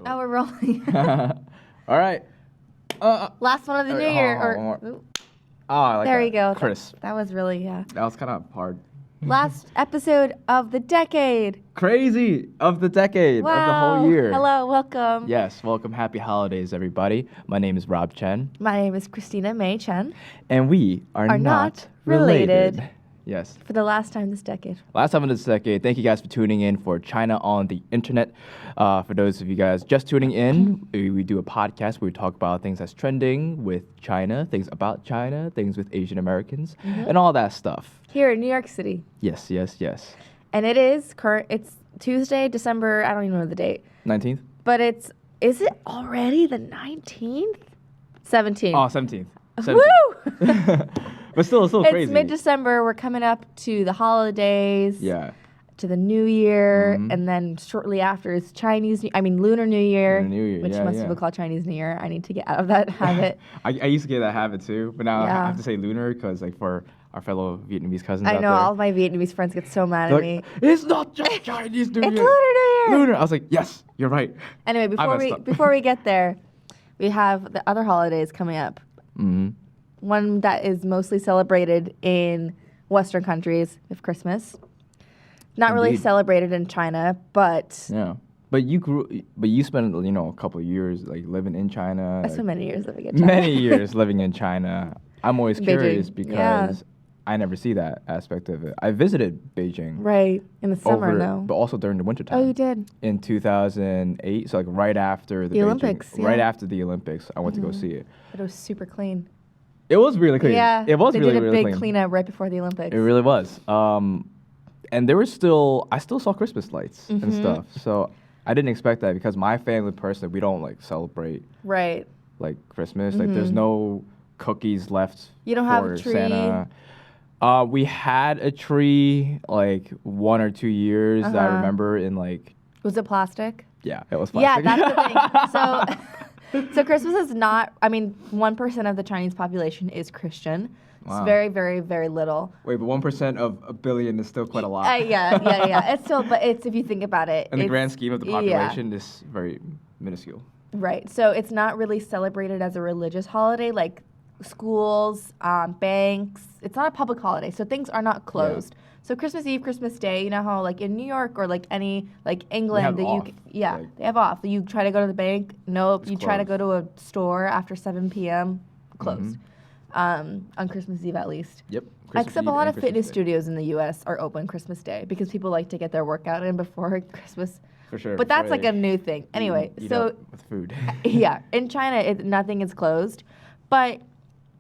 cool. Oh, we're rolling. All right. Last one of the new year. I like there that. you go. Crisp. That was really, yeah. That was kind of hard. Last episode of the decade. Crazy of the decade of the whole year. Hello, welcome. Yes, welcome. Happy holidays, everybody. My name is Rob Chen. My name is Christina Chen. And we are not related. Yes. For the last time this decade. Last time in this decade. Thank you guys for tuning in for China on the Internet. For those of you guys just tuning in, we do a podcast where we talk about things that's trending with China, things about China, things with Asian Americans, and all that stuff. Here in New York City. Yes. And it's Tuesday, December, I don't even know the date. 19th? But is it already the 19th? 17th. Oh, 17th. Woo! But still crazy. It's mid-December. We're coming up to the holidays. Yeah. To the New Year, and then shortly after is Lunar New Year, which most people call Chinese New Year. I need to get out of that habit. I used to get that habit too, but now I have to say lunar because for our fellow Vietnamese cousins I out know, there, all of my Vietnamese friends get so mad at me. It's not just Chinese New Year. It's Lunar New Year. Lunar. I was like, yes, you're right. Anyway, before we get there, we have the other holidays coming up. Mm-hmm. One that is mostly celebrated in Western countries with Christmas. Not really celebrated in China, but But you spent a couple of years living in China. I spent many years living in China. Many years living in China. I'm always curious because I never see that aspect of it. I visited Beijing. Right, in the summer though. But also during the wintertime. Oh, you did? In 2008, so right after the Olympics. Right after the Olympics, I went to go see it. But it was super clean. It was really clean. Yeah, it was really, really clean. They did a big clean. cleanup right before the Olympics. It really was. And I still saw Christmas lights and stuff. So I didn't expect that because my family personally, we don't celebrate Christmas. There's no cookies left. You don't have a tree. Santa. We had a tree 1 or 2 years that I remember in Was it plastic? Yeah, it was plastic. Yeah, that's the thing. So Christmas is not, 1% of the Chinese population is Christian. Wow. It's very, very, very little. Wait, but 1% of a billion is still quite a lot. Yeah. It's still, but if you think about it. In the grand scheme of the population, it's very minuscule. Right. So it's not really celebrated as a religious holiday like schools, banks. It's not a public holiday, so things are not closed. Yeah. So Christmas Eve, Christmas Day, you know how in New York or England, they have off. You try to go to the bank, nope. You try to go to a store after 7 p.m., closed. On Christmas Eve at least. Yep. Except a lot of fitness studios in the U.S. are open Christmas Day because people like to get their workout in before Christmas. For sure. But that's a new thing. Anyway, eat so with food. Yeah, in China, nothing is closed, but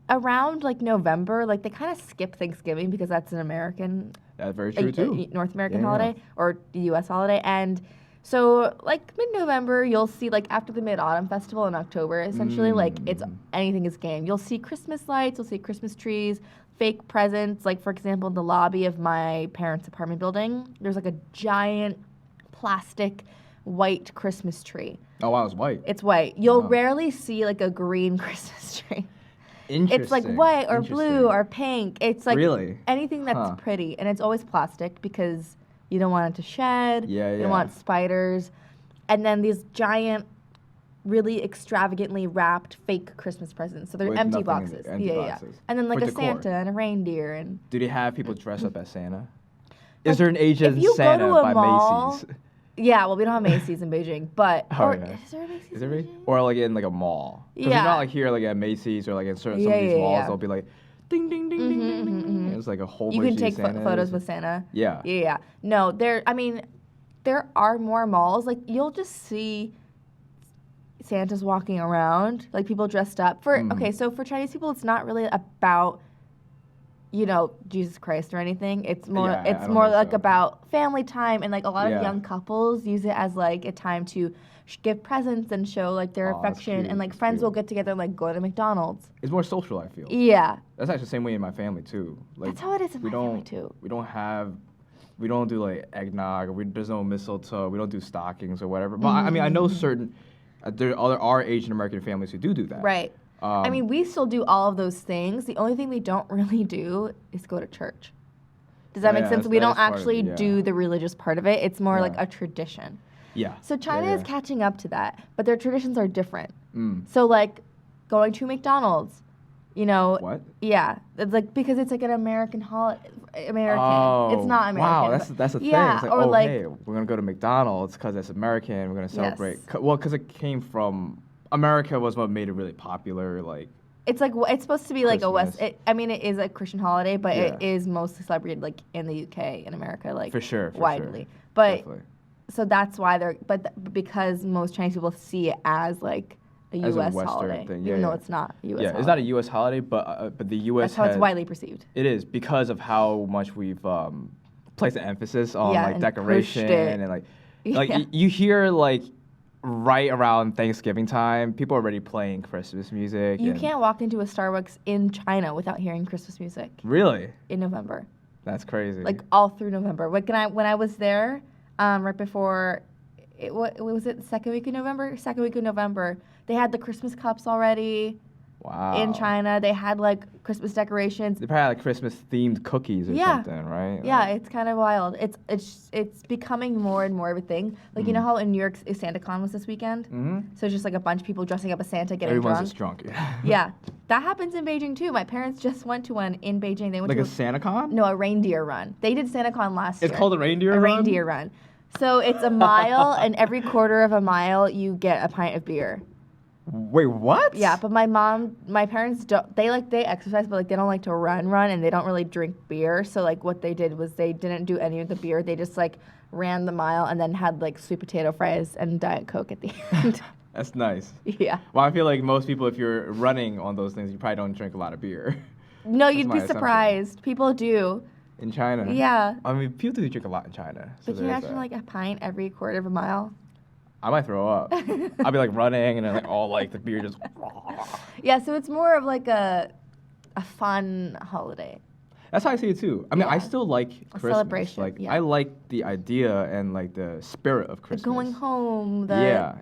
around November, they kind of skip Thanksgiving because that's an American. That's very true too. North American holiday or U.S. holiday, and so mid-November, you'll see after the Mid-Autumn Festival in October, essentially it's anything is game. You'll see Christmas lights, you'll see Christmas trees, fake presents. For example, in the lobby of my parents' apartment building, there's a giant plastic white Christmas tree. Oh wow, it's white. It's white. You'll rarely see a green Christmas tree. Interesting. It's white or blue or pink. It's really? Anything that's pretty, and it's always plastic because you don't want it to shed. You don't want spiders. And then these giant, really extravagantly wrapped fake Christmas presents. So they're with empty boxes. Boxes. And then For a decor. Santa and a reindeer. And do they have people dress up as Santa? Is there an Asian if you Santa go to a by mall, Macy's? Yeah, well, we don't have Macy's in Beijing, but is there a Macy's? Is there in Beijing? Or in a mall? Because you're not here at Macy's or in some of these malls. They'll be ding ding ding ding ding ding. It's a whole. You can take Santas. photos with Santa. Yeah. No, there are more malls. You'll just see Santas walking around, people dressed up. So for Chinese people, it's not really about Jesus Christ or anything. It's more about family time, and a lot of young couples use it as a time to give presents and show their affection, and friends will get together and go to McDonald's. It's more social, I feel. Yeah. That's actually the same way in my family too. That's how it is in my family too. We don't do eggnog. There's no mistletoe. We don't do stockings or whatever. But I know certain there are Asian American families who do that. Right. We still do all of those things. The only thing we don't really do is go to church. Does that make sense? We don't actually do the religious part of it. It's more a tradition. Yeah. So China Yeah, is catching up to that, but their traditions are different. Mm. So like going to McDonald's, you know. What? Yeah, it's like because it's like an American holiday. American. Oh, It's not American. wow, but- that's a thing. yeah, It's like, or oh, like hey, we're gonna go to McDonald's because it's American. We're gonna celebrate. Yes. Well, because it came from America was what made it really popular. Like, it's like it's supposed to be like a West. Christmas. I mean, it is a Christian holiday, but Yeah. it is mostly celebrated like in the UK, in America, like for sure, widely. But definitely. so that's why they're. But because most Chinese people see it as like a As a U.S. Western holiday, thing, even yeah, though yeah. it's not a U.S. Yeah, holiday. it's not a U.S. holiday, but the U.S. That's how it's has- widely perceived. It is because of how much we've placed an emphasis on Yeah, like and decoration pushed it. and like Yeah. you hear like right around Thanksgiving time, people are already playing Christmas music. You and- can't walk into a Starbucks in China without hearing Christmas music Really? in November. That's crazy. Like all through November. Like when I was there, right before, what was it? Second week of November. They had the Christmas cups already wow. in China. They had like Christmas decorations. They probably had like Christmas themed cookies or Yeah. something, right? Yeah, it's kind of wild. It's becoming more and more of a thing. Like you know how in New York SantaCon was this weekend? Mm-hmm. So it's just like a bunch of people dressing up as Santa getting Everyone's drunk. just drunk. Yeah. Yeah, that happens in Beijing too. My parents just went to one in Beijing. They went Like to a SantaCon? no, a reindeer run. They did SantaCon last year. It's called a reindeer a run? reindeer run. So it's a mile, and every quarter of a mile you get a pint of beer. Wait, what? Yeah, but my parents don't. They exercise, but like they don't like to run, and they don't really drink beer. So like what they did was they didn't do any of the beer. They just like ran the mile and then had like sweet potato fries and Diet Coke at the end. That's nice. Yeah. Well, I feel like most people, if you're running on those things, you probably don't drink a lot of beer. No, That's you'd my be assumption. surprised. People do. In China? Yeah. I mean, people do drink a lot in China. So But can you there's imagine that. like a pint every quarter of a mile? I might throw up. I'll be like running and then like all like the beer just. Yeah, so it's more of like a fun holiday. That's how I see it too. I mean, I Yeah. still like Christmas. celebration, Like yeah. I like the idea and like the spirit of The Christmas. going home, the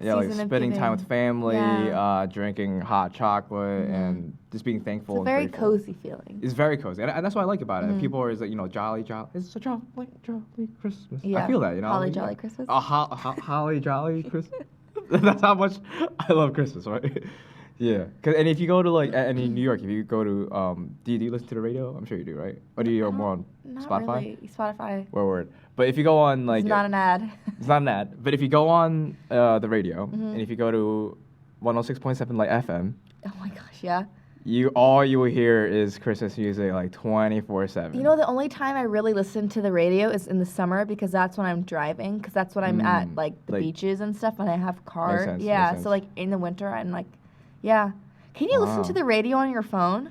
yeah, like season of spending time with giving. family, Yeah. drinking hot chocolate, Mhm. and just being thankful. It's a and very grateful. cozy feeling. It's very cozy, and that's what I like about it. Mhm. People are always like, jolly. It's a jolly Christmas. Yeah. I feel that, Holly like, jolly Christmas. A holly jolly Christmas. That's how much I love Christmas, right? Yeah. And if you go to like, and in New York, if you go to, do you listen to the radio? I'm sure you do, right? Or do you go more on Not Spotify? really. Spotify. Word. But if you go on like, It's not an ad. it's not an ad. But if you go on the radio, Mhm. and if you go to 106.7 like FM, Oh my gosh, yeah. all you will hear is Christmas music like 24/7. You know, the only time I really listen to the radio is in the summer because that's when I'm driving, because that's when I'm at like the like- beaches and stuff when I have car. sense, Yeah, makes so sense. like in the winter I'm like, yeah. Can you listen Wow. to the radio on your phone?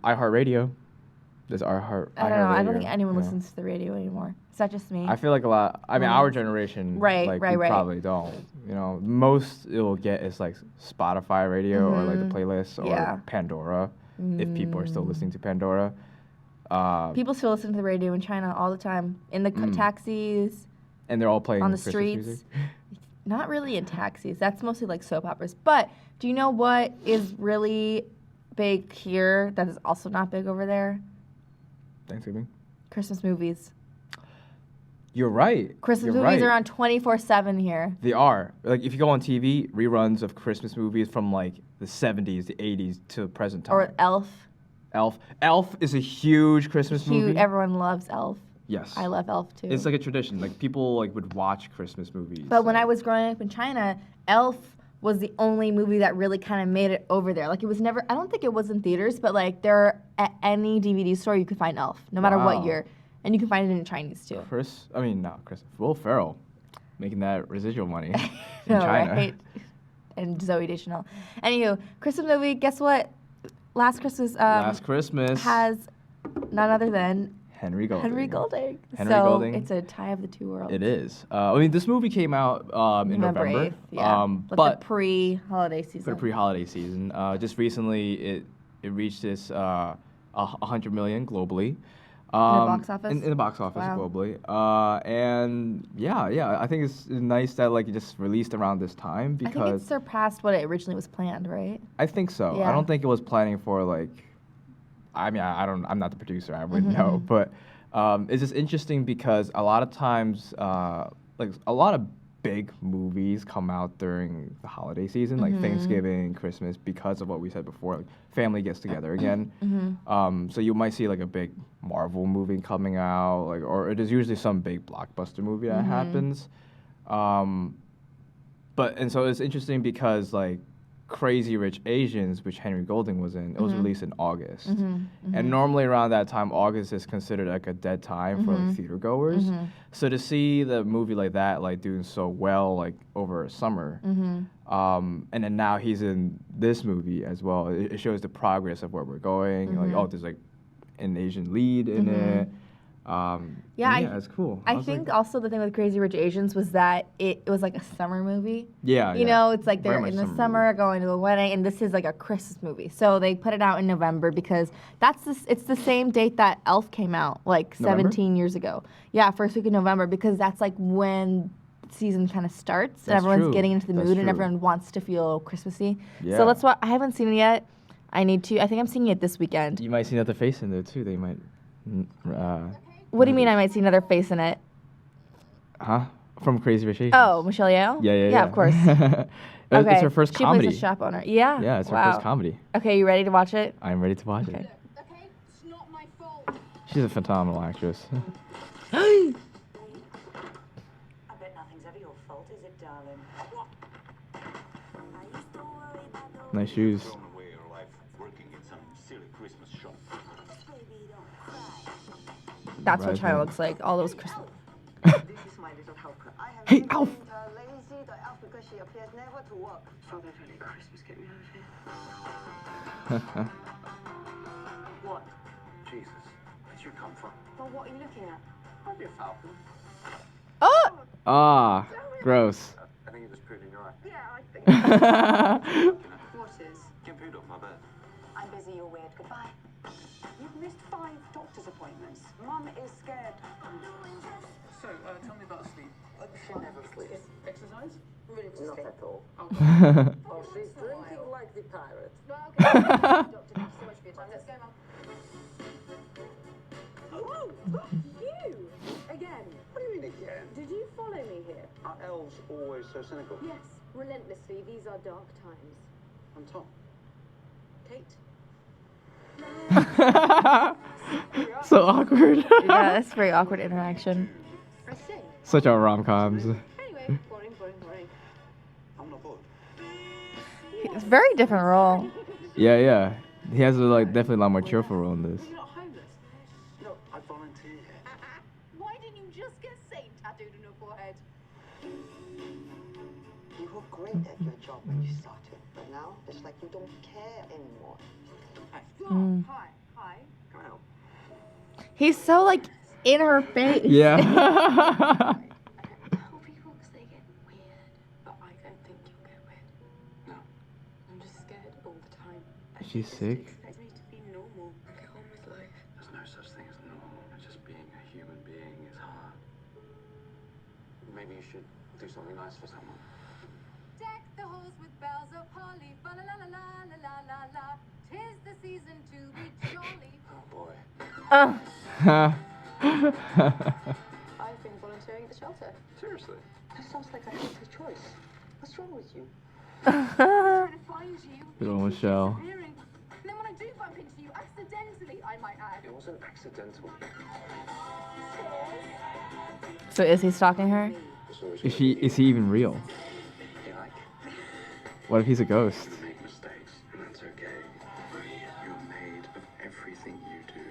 iHeartRadio. There's iHeart. I don't know. I don't think iHeartRadio, anyone yeah. listens to the radio anymore. Is that just me? I feel like a lot. I mean, Mm. our generation, Right, like, right, we right. probably don't. Most it'll get is like Spotify radio or like the Mhm. playlist or Yeah. Pandora, if people are still Mm. listening to Pandora. People still listen to the radio in China all the time. In the taxis, And they're all playing on the Christmas streets. music. Not really in taxis. That's mostly like soap operas. But do you know what is really big here that is also not big over there? Thanksgiving. Christmas movies. You're right. Christmas You're movies right. are on 24/7 here. They are. Like if you go on TV, reruns of Christmas movies from like the 70s, the 80s to present time. Or Elf. Elf. Elf is a huge Christmas Huge. movie. Everyone loves Elf. Yes. I love Elf too. It's like a tradition. Like people like would watch Christmas movies. But when like- I was growing up in China, Elf was the only movie that really kind of made it over there. Like it was never, I don't think it was in theaters, but like there, at any DVD store you could find Elf, no matter Wow. what year. And you can find it in Chinese too. Will Ferrell, making that residual money in No, China. right? And Zoe Deschanel. Anywho, Christmas movie, guess what? Last Christmas Last Christmas has none other than Henry Golding. Henry Golding. Henry so Golding. it's a tie of the two worlds. It is. I mean, this movie came out in November. 8th, yeah. But the pre-holiday season. for the pre-holiday season, just recently it reached this 100 million globally. the box office? In the box office Wow. globally. And yeah, I think it's nice that like it just released around this time I think it because surpassed what it originally was planned, right? I think so. Yeah. I don't think it was planning for like. I mean, I'm not the producer. I wouldn't know, Mhm. but it's just interesting because a lot of times like a lot of big movies come out during the holiday season, like Thanksgiving, Christmas, because of what we said before. Like family gets together again. So you might see like a big Marvel movie coming out, like, or it is usually some big blockbuster movie that happens. And so it's interesting because like Crazy Rich Asians, which Henry Golding was in, it was released in August. And normally around that time, August is considered like a dead time for like theater goers. So to see the movie like that, like doing so well, like over summer, and then now he's in this movie as well. It shows the progress of where we're going. Like, oh, there's like an Asian lead in it. It's cool. I think also the thing with Crazy Rich Asians was that it was like a summer movie. Yeah, you know, it's like they're in the summer going to a wedding, and this is like a Christmas movie. So they put it out in November because it's the same date that Elf came out, like November? 17 years ago. Yeah, first week of November, because that's like when season kind of starts and everyone's getting into the mood and everyone wants to feel Christmassy. Yeah. So that's why I haven't seen it yet. I need to. I think I'm seeing it this weekend. You might see another face in there too. They might. What do you mean I might see another face in it? Huh? From Crazy Rich Asians. Oh, Michelle Yeoh? Yeah, Yeah, of course. Okay. It's her first comedy. She plays a shop owner. Yeah? Yeah, it's her first comedy. Okay, you ready to watch it? I'm ready to watch it. Okay, it's not my fault. She's a phenomenal actress. I bet nothing's ever your fault, is it, darling? Nice shoes. That's what China looks like. All those Christmas. This is my little helper. I have Hey, been Alf! lazy the elf because she appears never to work. So they've really Christmas, get me out of here. What? Jesus, where'd you come from? Well, what are you looking at? I'd be a falcon. Oh! Ah, gross. I think you just pooed in your eye. Yeah, I think. What is? Get pooed off my bed. I'm busy, you're weird. Goodbye. You've missed 5 doctor's appointments. Mum is scared. So, tell me about sleep. She never sleeps. Exercise? Really Not at all. Oh, Oh, she's drinking like the pirate. Well, okay. Doctor, thank you so much for your time. Let's go, Mum. Oh, you! Again. what do you mean again? Did you follow me here? Are elves always so cynical? Yes, relentlessly. These are dark times. I'm Tom. Kate? So awkward. Yeah, that's a very awkward interaction. I sing. Such a rom-coms. Anyway, boring. I'm not bored. It's a very different role. Yeah. He has definitely a lot more cheerful role in this. You're not homeless. No, I volunteer here. Why didn't you just get Saint tattooed on your forehead? You were great at your job when you started, but now it's like you don't care anymore. Hi. Can I help? He's so like in her face. Yeah. Tell people because they get weird, but I don't think you'll get weird. No. I'm just scared all the time. Is she sick? Expect me to be normal and get on with life. There's no such thing as normal. Just being a human being is hard. Maybe you should do something nice for someone. Deck the halls with bells of holly, fa la la la la la la la. 'Tis the season to be jolly. Oh boy. I've been volunteering at the shelter. Seriously? That sounds like a healthy choice. What's wrong with you? Trying to find you. Good old Michelle. Disappearing. And then when I do bump into you, accidentally, I might add. It wasn't accidental. So is he stalking her? It's always Is he even real? You like What if he's a ghost? you make mistakes, and that's okay. You're made of everything you do.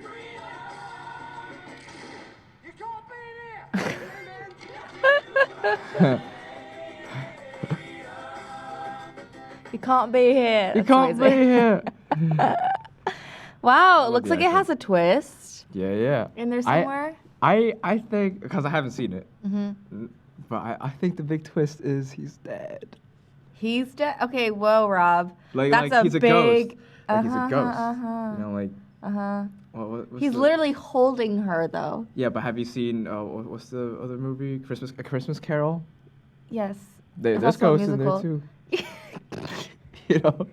You can't be here! You can't be here. He That's can't be amazing. here. Wow, it looks the like it has a twist Yeah. in there somewhere. I think, because I haven't seen it, but I think the big twist is he's dead. He's dead. Okay, whoa, Rob. Like That's he's a big. ghost. Like he's a ghost. Uh-huh. You know, like Uh-huh. what's He's the- literally holding her, though. Yeah, but have you seen what's the other movie? A Christmas Carol. Yes. There's also a ghosts in there musical. too. You know.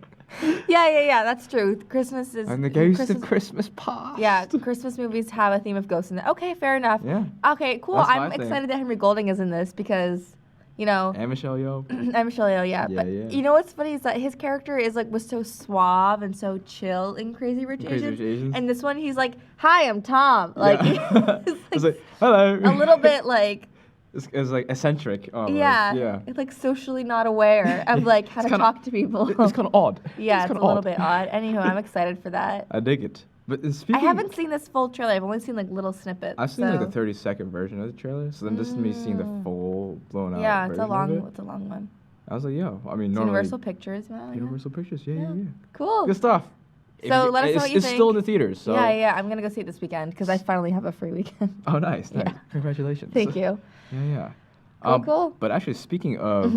Yeah. That's true. Christmas is. And the ghost of Christmas past. Yeah, Christmas movies have a theme of ghosts in it. Okay, fair enough. Yeah. Okay, cool. That's I'm my thing. excited that Henry Golding is in this because, you know, And Michelle Yeoh. I'm Michelle Yeoh, yeah. Yeah, But yeah. you know what's funny is that his character was so suave and so chill in Crazy Rich Crazy Asians. Rich Asians. And this one, he's like, "Hi, I'm Tom." Like, Yeah. it's It's like, hello. a little bit like, It's like eccentric. Almost. yeah, Yeah. it's like socially not aware of like how to kinda- talk to people. It's kind of odd. Yeah, it's a kinda little odd. bit odd. Anywho, I'm excited for that. I dig it. But speaking, I haven't seen this full trailer. I've only seen like little snippets. I've seen like so- the 30-second version of the trailer, so then this is me seeing the full blown out. Yeah, it's a version of it. long one. I was like, yo, I mean, It's normally Universal Pictures, man. Universal Pictures, yeah. Cool. Good stuff. So let us know what you It's think. still in the theaters, so. Yeah. I'm gonna go see it this weekend because I finally have a free weekend. Oh, nice. Yeah. Congratulations. Thank you. Yeah. Cool. But actually, speaking of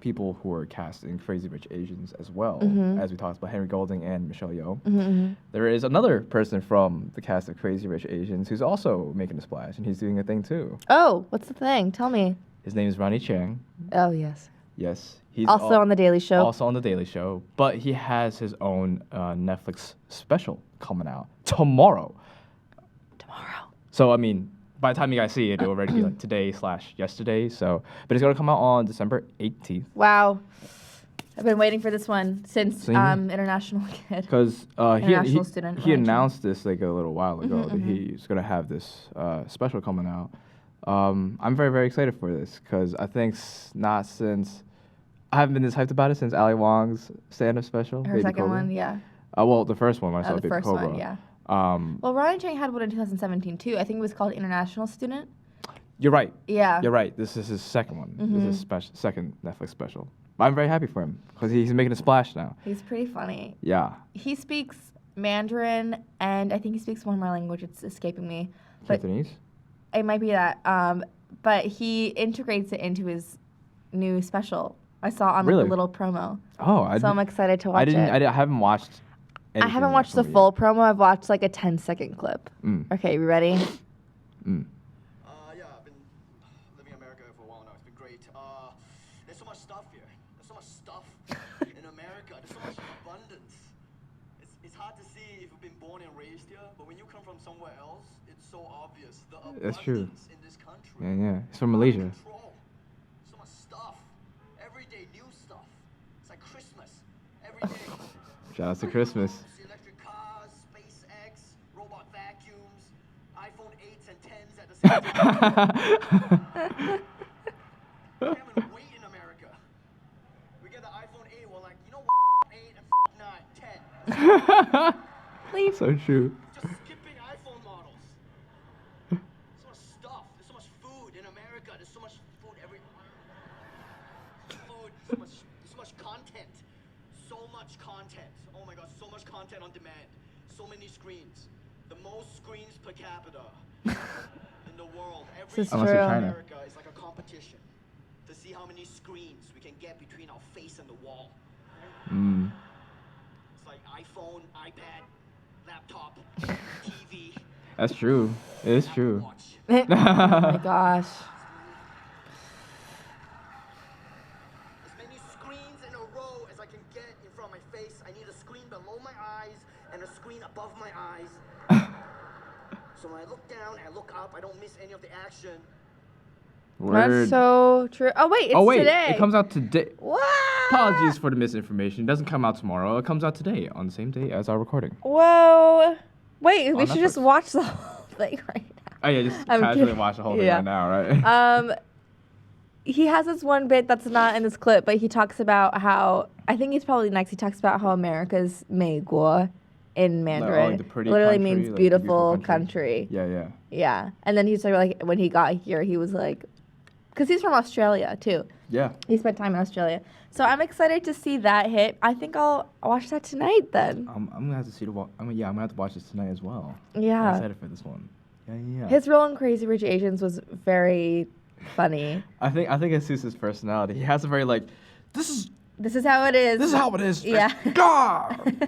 people who are cast in Crazy Rich Asians as well, as we talked about Henry Golding and Michelle Yeoh, there is another person from the cast of Crazy Rich Asians who's also making a splash, and he's doing a thing too. Oh, what's the thing? Tell me. His name is Ronny Chieng. Oh yes. Yes, he's Also on the Daily Show. Also on the Daily Show, but he has his own Netflix special coming out tomorrow. So I mean, by the time you guys see it, it'll already be like today/yesterday. So, but it's gonna come out on December 18th. Wow. I've been waiting for this one since Same. International Kid. Because International student, he Ronny Chieng. announced this like a little while ago that he's gonna have this special coming out. I'm very, very excited for this because I think I haven't been this hyped about it since Ali Wong's stand-up special. Her Baby second Cobra. one, yeah. Well, the first one when I saw The Baby first Cobra. one, yeah. Well, Ronny Chieng had one in 2017 too. I think it was called International Student. You're right. Yeah. You're right. This is his second one. This is his second Netflix special. I'm very happy for him because he's making a splash now. He's pretty funny. Yeah. He speaks Mandarin and I think he speaks one more language. It's escaping me. But Cantonese? it might be that. But he integrates it into his new special. I saw on Really? like, a little promo. Oh, So I'm excited to watch it. I haven't watched. I haven't watched the full promo. I've watched like a 10-second clip. Mm. Okay, you ready? Mm. Yeah, I've been living in America for a while now. It's been great. There's so much stuff here. There's so much stuff in America. There's so much abundance. It's hard to see if you've been born and raised here, but when you come from somewhere else, it's so obvious. The abundance That's true. in this country. Yeah. He's from Malaysia. Control. So much stuff. Every day, new stuff. It's like Christmas. Every day. Shout out to Christmas. Electric cars, SpaceX, robot vacuums, iPhone 8s and 10s at the same time. We haven't wait in America. We get the iPhone 8, we're like, you know what, 8 and 9, 10. Leave. So true. Just skipping iPhone models. So much stuff. There's so much food in America. There's so much food food, so much content. So much content. Oh my god, so much content on demand. So many screens. The most screens per capita in the world. Every This is city true. in China. America is like a competition to see how many screens we can get between our face and the wall. Mm. It's like iPhone, iPad, laptop, TV, That's true. It is Apple true. Watch. Oh my gosh. As many screens in a row as I can get in front of my face. I need a screen below my eyes and a screen above my eyes. So when I look down and I look up, I don't miss any of the action. Word. That's so true. Oh wait, it's today. It comes out today. What? Apologies for the misinformation. It doesn't come out tomorrow. It comes out today on the same day as our recording. Whoa. Wait, we On should just Netflix. watch the whole thing right now. Oh yeah, just I'm casually kidding. watch the whole thing Yeah. right now, right? He has this one bit that's not in this clip, but he talks about how I think he's probably next. He talks about how America's 美国 in Mandarin the pretty literally country, means like the beautiful beautiful country. Yeah. Yeah, and then he's like when he got here, he was like, because he's from Australia too. Yeah. He spent time in Australia, so I'm excited to see that hit. I think I'll watch that tonight then. I'm gonna have to see I'm gonna have to watch this tonight as well. Yeah. I'm excited for this one. Yeah. His role in Crazy Rich Asians was very funny. I think it suits his personality. He has a very like, this is how it is. how it is. Yeah.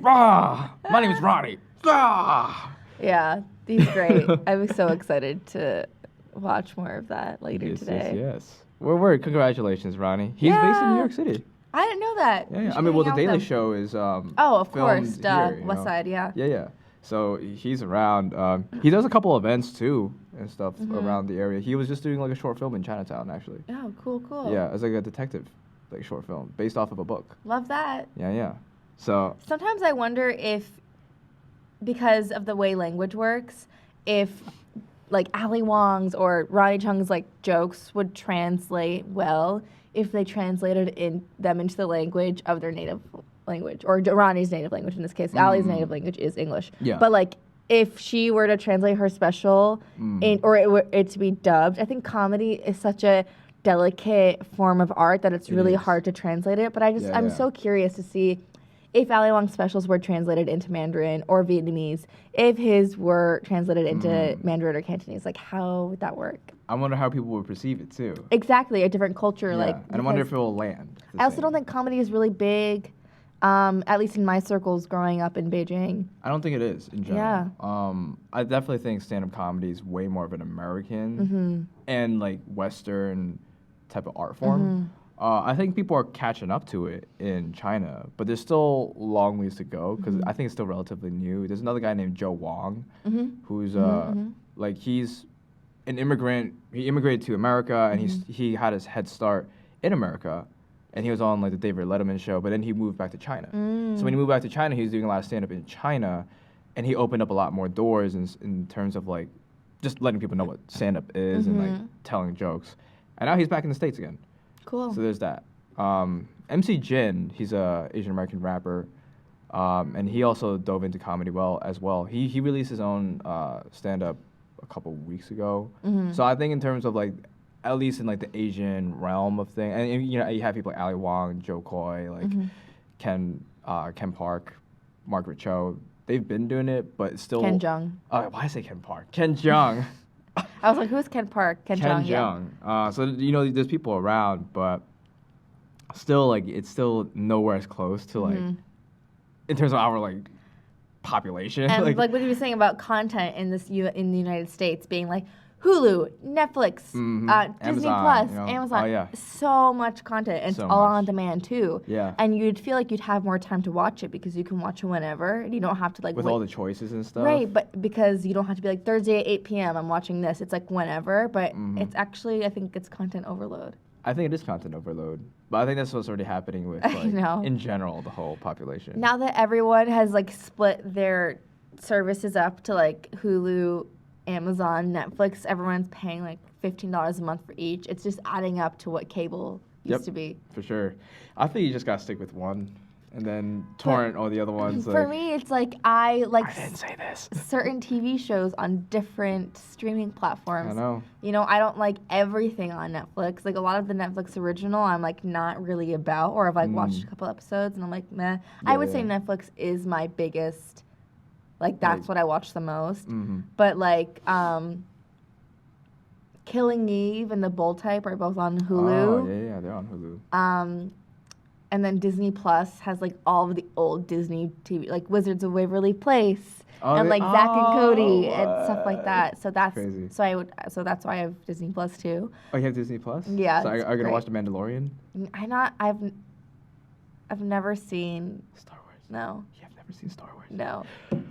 My name is Ronny. Yeah, he's great. I was so excited to watch more of that later Yes. today. Well, word. Congratulations, Ronny. He's based in New Yeah. York City. I didn't know that. Yeah, We yeah. should I mean, well, hang the out with Daily them. Show is Oh, of filmed course, here, you West know? Side, yeah. Yeah, yeah. So he's around. He does a couple events too and stuff around the area. He was just doing like a short film in Chinatown, actually. Oh, cool. Yeah, as like a detective, like short film based off of a book. Love that. Yeah, yeah. So Sometimes I wonder if, because of the way language works, if like Ali Wong's or Ronny Chieng's like jokes would translate well if they translated them into the language of their native language, or Ronnie's native language in this case. Ali's native language is English. Yeah. But like if she were to translate her special or it to be dubbed, I think comedy is such a delicate form of art that it's really is. hard to translate it. But I'm Yeah. so curious to see if Ali Wong's specials were translated into Mandarin or Vietnamese, if his were translated into Mandarin or Cantonese, like how would that work? I wonder how people would perceive it too. Exactly, a different culture. Yeah. Like, And I wonder if because it will land. the I also same. don't think comedy is really big, at least in my circles growing up in Beijing. I don't think it is in general. Yeah. I definitely think stand-up comedy is way more of an American and like Western type of art form. I think people are catching up to it in China, but there's still long ways to go because I think it's still relatively new. There's another guy named Joe Wong, who's like he's an immigrant. He immigrated to America and he had his head start in America, and he was on like the David Letterman show. But then he moved back to China. So when he moved back to China, he was doing a lot of stand-up in China, and he opened up a lot more doors in terms of like just letting people know what stand-up is and like telling jokes. And now he's back in the States again. Cool. So there's that. MC Jin, he's a Asian American rapper, and he also dove into comedy as well. He released his own stand-up a couple weeks ago. So I think in terms of like, at least in like the Asian realm of thing, and you know you have people like Ali Wong, Joe Coy, like Ken Park, Margaret Cho. They've been doing it, but it's still Ken Jeong. Why did I say Ken Park? Ken Jeong. I was like, who's Ken Park? Ken Jeong. Yeah. Jeong. So you know, there's people around, but still, like, it's still nowhere as close to like, in terms of our like population. And like what you were saying about content in in the United States being like Hulu, Netflix, Disney Amazon, Plus, you know. Amazon. Oh, yeah. So much content. And So it's all much. on demand too. Yeah. And you'd feel like you'd have more time to watch it because you can watch it whenever. You don't have to like with wait. all the choices and stuff. Right, but because you don't have to be like Thursday at 8 p.m. I'm watching this. It's like whenever, but it's actually I think it's content overload. I think it is content overload, but I think that's what's already happening with like, know. in general the whole population. Now that everyone has like split their services up to like Hulu, Amazon, Netflix, everyone's paying like $15 a month for each. It's just adding up to what cable used to be. For sure. I think you just gotta stick with one, and then torrent all the other ones. For like, me, it's like I like I didn't say this. certain TV shows on different streaming platforms. I know. You know, I don't like everything on Netflix. Like a lot of the Netflix original, I'm like not really about, or I've like watched a couple episodes and I'm like, meh. I would say Yeah. Netflix is my biggest. Like that's Like- what I watch the most. But like, Killing Eve and The Bold Type are both on Hulu. Oh yeah, they're on Hulu. And then Disney Plus has like all of the old Disney TV, like Wizards of Waverly Place, and like Zack and Cody and stuff like that. So that's Crazy. so that's why I have Disney Plus too. Oh, you have Disney Plus? Yeah, So are it's you gonna great. watch The Mandalorian? I've never seen. Star Wars. No, You have never seen Star Wars? no.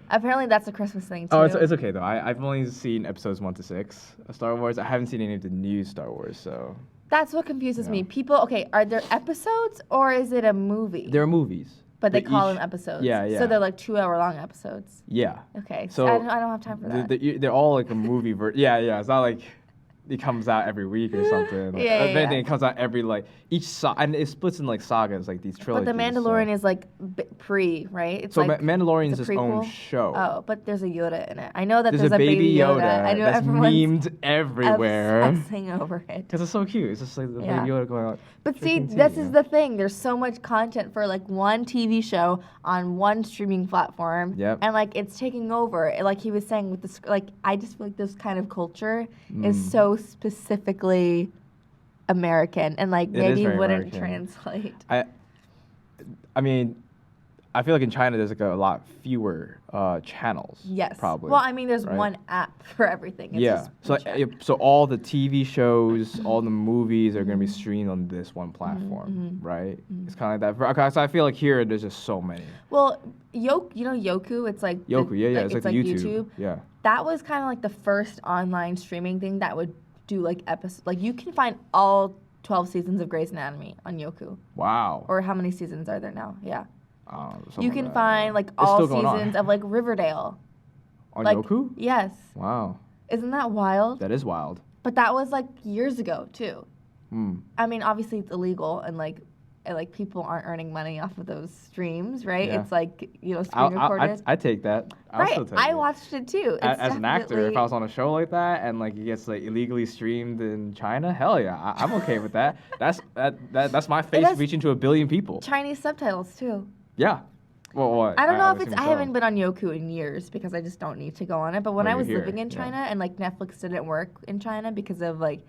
Apparently that's a Christmas thing too. Oh, it's okay though. I've only seen episodes 1 to 6 of Star Wars. I haven't seen any of the new Star Wars, so That's what confuses me. People, okay, are there episodes or is it a movie? there are movies. But they call each- them episodes. Yeah, yeah. So they're like 2-hour long episodes. Yeah. Okay. So I don't have time for that. They're all like a movie version. Yeah. It's not like it comes out every week or something. Like, Yeah, if anything, yeah. it comes out every like and it splits in like sagas, like these But trilogies. The Mandalorian so. is like pre, right? It's So like Mandalorian it's is a its own prequel? show. Oh, but there's a Yoda in it. I know that There's a baby Yoda I know that's everyone's memed everywhere. obsessing over it. Because it's so cute. It's just like the Yeah. baby Yoda going on. But see, freaking this TV, is you the thing. There's so much content for like one TV show on one streaming platform. Yep. And like it's taking over. Like he was saying with this, like I just feel like this kind of culture is so specifically American and like It is maybe very wouldn't American. translate. I mean, I feel like in China there's like a lot fewer channels. Yes. Probably. Well, I mean, there's right? one app for everything. It's Yeah. just So WeChat. so all the TV shows, all the movies are gonna be streamed on this one platform, right? It's kind of like that. Okay, so I feel like here there's just so many. Well, you know Yoku? It's like Yoku, yeah, it's like the YouTube. Yeah. That was kind of like the first online streaming thing that would do like episodes. Like you can find all 12 seasons of Grey's Anatomy on Yoku. Wow. Or how many seasons are there now? Yeah. Something You can like that, find yeah. like It's all still going on. seasons of like Riverdale. On Like, Yoku? Yes. Wow. Isn't that wild? That is wild. But that was like years ago too. Hmm. I mean, obviously it's illegal and like people aren't earning money off of those streams, right? Yeah. It's like, you know, screen recorded. I take that. I'll Right. still take I it. watched it too. It's As an actor, if definitely- I was on a show like that and like it gets like illegally streamed in China, hell yeah, I'm okay with that. That's my face has reaching to 1 billion people. Chinese subtitles too. Yeah. Well, what? I don't know if assume it's. I so. haven't been on Yoku in years because I just don't need to go on it. But when Oh, I you're was here, living in yeah. China and like Netflix didn't work in China because of like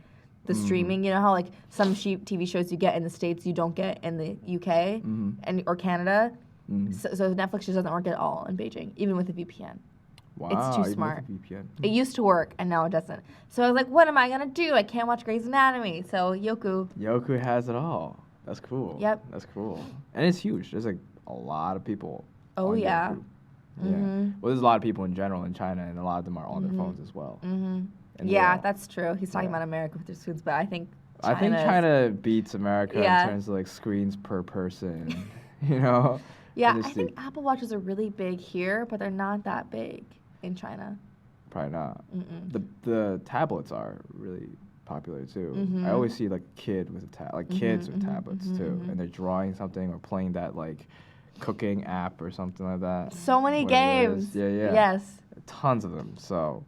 the Mm-hmm. streaming, you know how like some cheap TV shows you get in the States you don't get in the UK Mm-hmm. and or Canada. So Netflix just doesn't work at all in Beijing, even with a VPN. Wow, it's too even with smart. the VPN. It used to work and now it doesn't. So I was like, what am I gonna do? I can't watch Grey's Anatomy. So Yoku. Yoku has it all. That's cool. Yep. That's cool. And it's huge. There's like a lot of people. Oh, on yeah. Yoku. Yeah. Mhm. Well, there's a lot of people in general in China, and a lot of them are on their phones as well. Mm-hmm. And Yeah, they all- that's true. He's talking yeah. about America with their screens, but I think I think China's- China beats America Yeah. in terms of like screens per person. You know. Yeah, And I it's think like- Apple Watches are really big here, but they're not that big in China. Probably not. Mm-mm. The tablets are really popular too. Mhm. I always see like kid with kids with mhm, tablets mhm, too, mhm. and they're drawing something or playing that like cooking app or something like that. So many Whatever it is. games. Yeah, yeah. Yes. Tons of them. So,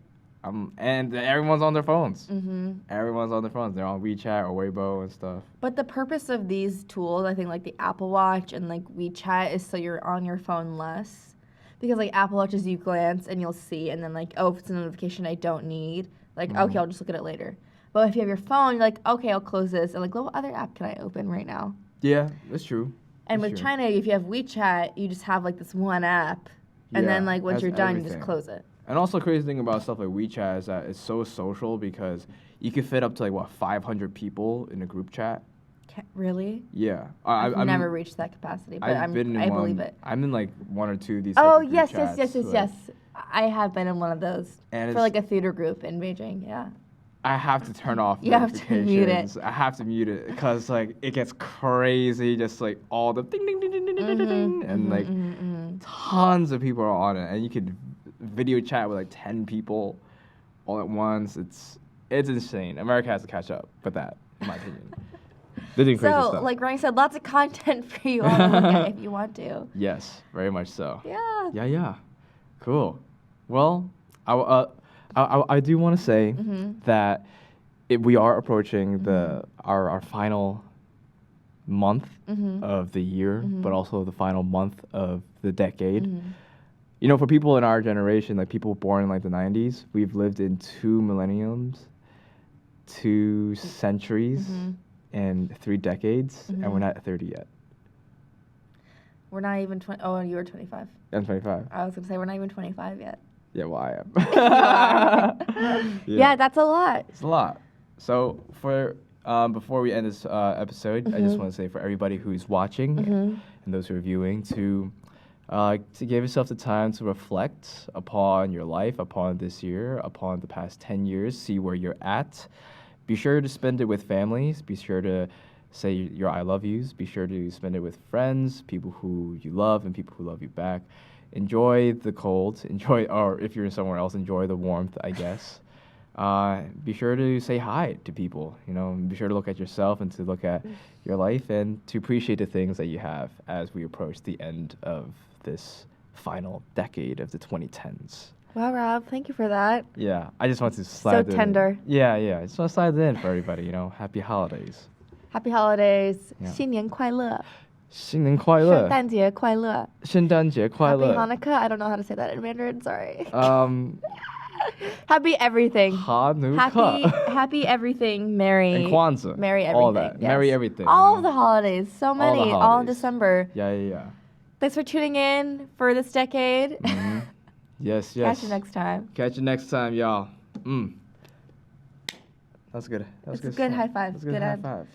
and everyone's on their phones. Mm-hmm. Everyone's on their phones. They're on WeChat or Weibo and stuff. But the purpose of these tools, I think, like the Apple Watch and like WeChat, is so you're on your phone less. Because like Apple Watches, you glance and you'll see, and then like, oh, if it's a notification I don't need, like, okay, I'll just look at it later. But if you have your phone, you're like, okay, I'll close this, and like, what other app can I open right now? Yeah, that's true. And That's with true. China, if you have WeChat, you just have like this one app, and then Yeah, like once has you're done, you just everything. close it. And also crazy thing about stuff like WeChat is that it's so social because you can fit up to like what 500 people in a group chat. Really? Yeah, I've I'm- never reached that capacity, but I've been in I one, believe it. I'm in like one or two of these. Oh type of group yes, chats, like, yes. I have been in one of those And for it's- like a theater group in Beijing. Yeah. I have to turn off You have to mute it. notifications. I have to mute it because like it gets crazy. Just like all the ding ding ding ding ding ding ding ding, and like tons of people are on it, and you could video chat with like 10 people all at once. It's insane. America has to catch up with that, in my opinion. They're doing crazy So, stuff. like Ronny said, lots of content for you all to look at if you want to. Yes, very much so. Yeah. Yeah. Cool. Well, I do want to say that we are approaching our final month of the year, but also the final month of the decade. You know, for people in our generation, like people born in like the 90s, we've lived in 2 millenniums, 2 centuries, and 3 decades, and we're not 30 yet. We're not even 20. Oh, you were 25. I'm 25. I was gonna say we're not even 25 yet. Yeah, well, I am. Yeah, that's a lot. It's a lot. So for before we end this episode, I just want to say for everybody who's watching and those who are viewing to give yourself the time to reflect upon your life, upon this year, upon the past 10 years, see where you're at. Be sure to spend it with families. Be sure to say your I love yous. Be sure to spend it with friends, people who you love and people who love you back. Enjoy the cold. Or if you're somewhere else, enjoy the warmth, I guess. Be sure to say hi to people. You know, be sure to look at yourself and to look at your life and to appreciate the things that you have as we approach the end of this final decade of the 2010s. Wow, Rob, thank you for that. Yeah, I just want to slide it in. tender. Yeah. I just want to slide it in for everybody. You know, happy holidays. Happy holidays. Yeah. 新年快乐.新年快乐.圣诞节快乐.圣诞节快 Happy 乐. Hanukkah. I don't know how to say that in Mandarin. Sorry. Happy Um, everything. Hanukkah. Happy everything. Merry. And Kwanzaa. Merry everything. All that. Yes. Merry everything. All you of the know? holidays. So many. the All in holidays. December. Yeah. Thanks for tuning in for this decade. Yes, yes. Catch you next time. Catch you next time, y'all. That's good. That's It's a good high five. That's a good Good high end. five.